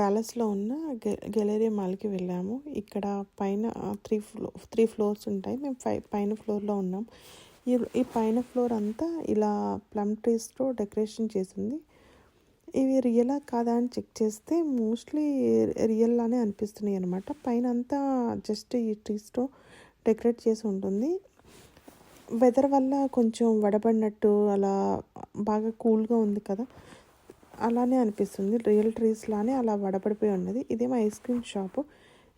డాలస్లో ఉన్న గెలేరియా మాల్కి వెళ్ళాము. ఇక్కడ పైన త్రీ ఫ్లోర్స్ ఉంటాయి. మేము పైన ఫ్లోర్లో ఉన్నాం. ఈ పైన ఫ్లోర్ అంతా ఇలా ప్లమ్ ట్రీస్తో డెకరేషన్ చేసింది. ఇవి రియలా కాదా అని చెక్ చేస్తే మోస్ట్లీ రియల్ లానే అనిపిస్తున్నాయి అనమాట. పైన అంతా జస్ట్ ఈ ట్రీస్తో డెకరేట్ చేసి ఉంటుంది. వెదర్ వల్ల కొంచెం వడబడినట్టు అలా బాగా కూల్గా ఉంది కదా, అలానే అనిపిస్తుంది. రియల్ ట్రీస్ లానే అలా వడపడిపోయి ఉన్నది. ఇదేమో ఐస్ క్రీమ్ షాపు.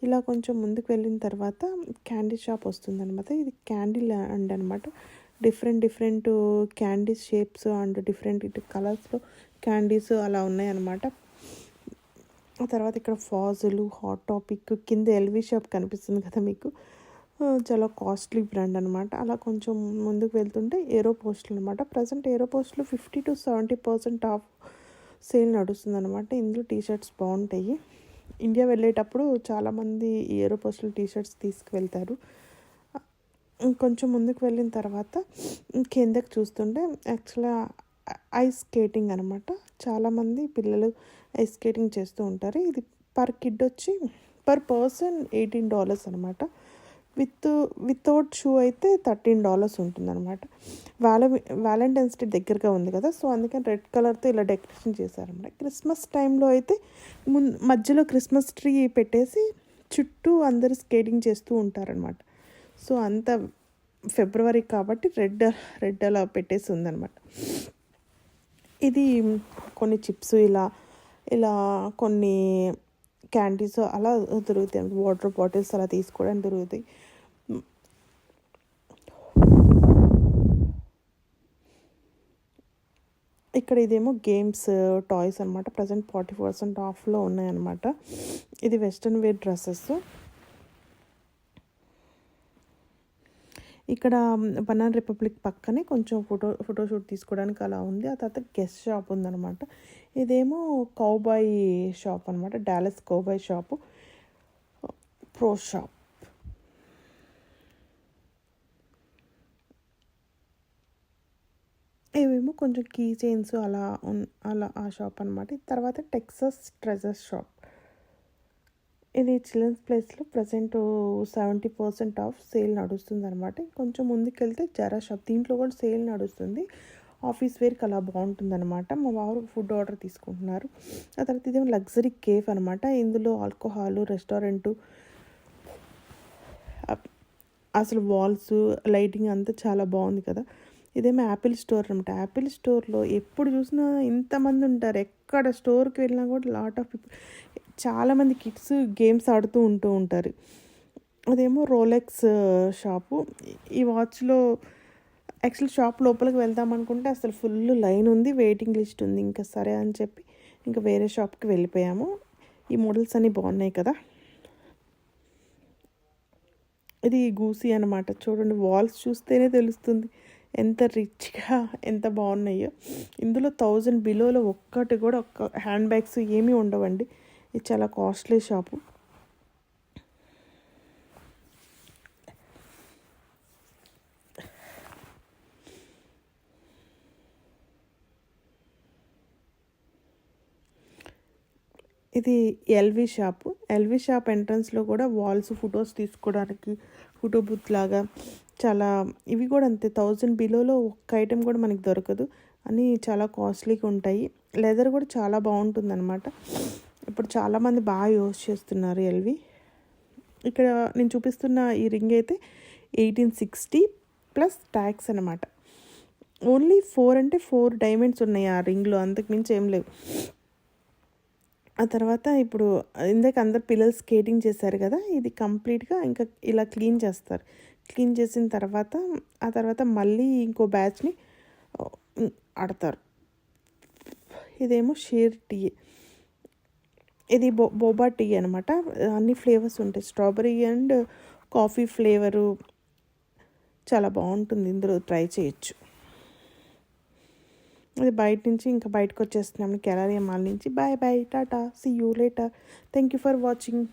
ఇలా కొంచెం ముందుకు వెళ్ళిన తర్వాత క్యాండీ షాప్ వస్తుంది అనమాట. ఇది క్యాండీ ల్యాండ్ అనమాట. Different candies shapes and different కలర్స్లో క్యాండీస్ అలా ఉన్నాయన్నమాట. ఆ తర్వాత ఇక్కడ ఫాజులు, హాట్ టాపిక్, కింద ఎల్వి షాప్ కనిపిస్తుంది కదా మీకు, చాలా కాస్ట్లీ బ్రాండ్ అనమాట. అలా కొంచెం ముందుకు వెళ్తుంటే ఏరో పోస్టులు అనమాట. ప్రజెంట్ ఏరో పోస్టులు 50 to 70% ఆఫ్ సేల్ నడుస్తుంది అనమాట. ఇందులో టీషర్ట్స్ బాగుంటాయి. ఇండియా వెళ్ళేటప్పుడు చాలామంది ఈ ఏరో పోస్టల్ టీషర్ట్స్ తీసుకువెళ్తారు. కొంచెం ముందుకు వెళ్ళిన తర్వాత కిందకి చూస్తుంటే యాక్చువల్గా ఐస్ స్కేటింగ్ అనమాట. చాలామంది పిల్లలు ఐస్ స్కేటింగ్ చేస్తూ ఉంటారు. ఇది పర్ కిడ్ వచ్చి పర్ పర్సన్ $18 అనమాట. వితౌట్ షూ అయితే $13 ఉంటుందన్నమాట. వ్యాలంటైన్స్ డే దగ్గరగా ఉంది కదా, సో అందుకని రెడ్ కలర్తో ఇలా డెకరేషన్ చేశారన్నమాట. క్రిస్మస్ టైంలో అయితే మధ్యలో క్రిస్మస్ ట్రీ పెట్టేసి చుట్టూ అందరూ స్కేటింగ్ చేస్తూ ఉంటారనమాట. సో అంత ఫిబ్రవరి కాబట్టి రెడ్ అలా పెట్టేసి ఉందన్నమాట. ఇది కొన్ని చిప్స్ ఇలా కొన్ని క్యాండీస్ అలా దొరుకుతాయి. వాటర్ బాటిల్స్ అలా తీసుకోవడానికి దొరుకుతాయి. ఇక్కడ ఇదేమో గేమ్స్ టాయ్స్ అనమాట. ప్రజెంట్ 40% ఆఫ్లో ఉన్నాయన్నమాట. ఇది వెస్ట్రన్ వేర్ డ్రెస్సెస్. ఇక్కడ బనానా రిపబ్లిక్ పక్కనే కొంచెం ఫోటోషూట్ తీసుకోవడానికి అలా ఉంది. ఆ తర్వాత గెస్ట్ షాప్ ఉందన్నమాట. ఇదేమో కౌబాయ్ షాప్ అనమాట. Dallas cowboy shop, pro shop. ఇవేమో కొంచెం కీ చైన్స్ అలా ఆ షాప్ అనమాట. తర్వాత టెక్సస్ ట్రెజర్ షాప్. ఇది చిల్డ్రన్స్ ప్లేస్లో ప్రజెంట్ 70% ఆఫ్ సేల్ నడుస్తుంది అనమాట. కొంచెం ముందుకు వెళ్తే జరా షాప్, దీంట్లో కూడా సేల్ నడుస్తుంది. ఆఫీస్ వేర్కి అలా బాగుంటుంది అనమాట. మా వారు ఫుడ్ ఆర్డర్ తీసుకుంటున్నారు. ఆ తర్వాత ఇదేమో లగ్జరీ కేఫ్ అనమాట. ఇందులో ఆల్కహాలు, రెస్టారెంటు, అసలు వాల్స్ లైటింగ్ అంతా చాలా బాగుంది కదా. ఇదేమో యాపిల్ స్టోర్ అనమాట. యాపిల్ స్టోర్లో ఎప్పుడు చూసినా ఇంతమంది ఉంటారు. ఎక్కడ స్టోర్కి వెళ్ళినా కూడా లాట్ ఆఫ్ పీపుల్, చాలామంది కిడ్స్ గేమ్స్ ఆడుతూ ఉంటారు. అదేమో రోలెక్స్ షాపు. ఈ వాచ్లో యాక్చువల్ షాప్ లోపలికి వెళ్దాం అనుకుంటే అసలు ఫుల్ లైన్ ఉంది, వెయిటింగ్ లిస్ట్ ఉంది. ఇంకా సరే అని చెప్పి ఇంకా వేరే షాప్కి వెళ్ళిపోయాము. ఈ మోడల్స్ అన్నీ బాగున్నాయి కదా. ఇది గూసీ అనమాట. చూడండి, వాల్స్ చూస్తేనే తెలుస్తుంది ఎంత రిచ్గా ఎంత బాగున్నాయో. ఇందులో 1000 బిలోలో ఒక్క హ్యాండ్ బ్యాగ్స్ ఏమీ ఉండవండి. ఇది చాలా కాస్ట్లీ షాపు. ఇది ఎల్వి షాప్ ఎంట్రన్స్లో కూడా వాల్స్ ఫొటోస్ తీసుకోవడానికి ఫోటో బూత్ లాగా చాలా, ఇవి కూడా అంతే 1000 బిలోలో ఒక్క ఐటెం కూడా మనకి దొరకదు అని చాలా కాస్ట్లీగా ఉంటాయి. లెదర్ కూడా చాలా బాగుంటుంది అనమాట. ఇప్పుడు చాలామంది బాగా యూజ్ చేస్తున్నారు ఎల్వి. ఇక్కడ నేను చూపిస్తున్న ఈ రింగ్ అయితే 1860 ప్లస్ ట్యాక్స్ అనమాట. ఓన్లీ 4 డైమండ్స్ ఉన్నాయి ఆ రింగ్లో, అంతకుమించి ఏం లేవు. ఆ తర్వాత ఇప్పుడు ఇందాక అందరు పిల్లలు స్కేటింగ్ చేశారు కదా, ఇది కంప్లీట్గా ఇంకా ఇలా క్లీన్ చేస్తారు. క్లీన్ చేసిన తర్వాత ఆ తర్వాత మళ్ళీ ఇంకో బ్యాచ్ని ఆడతారు. ఇదేమో షేర్ టీ. ఇది బోబా టీ అనమాట. అన్ని ఫ్లేవర్స్ ఉంటాయి. స్ట్రాబెరీ అండ్ కాఫీ ఫ్లేవరు చాలా బాగుంటుంది. ఇందులో ట్రై చేయొచ్చు. అది బయటకు వచ్చేస్తున్నాము గెలేరియా మాల్ నుంచి. Bye tata, see you later. Thank you for watching.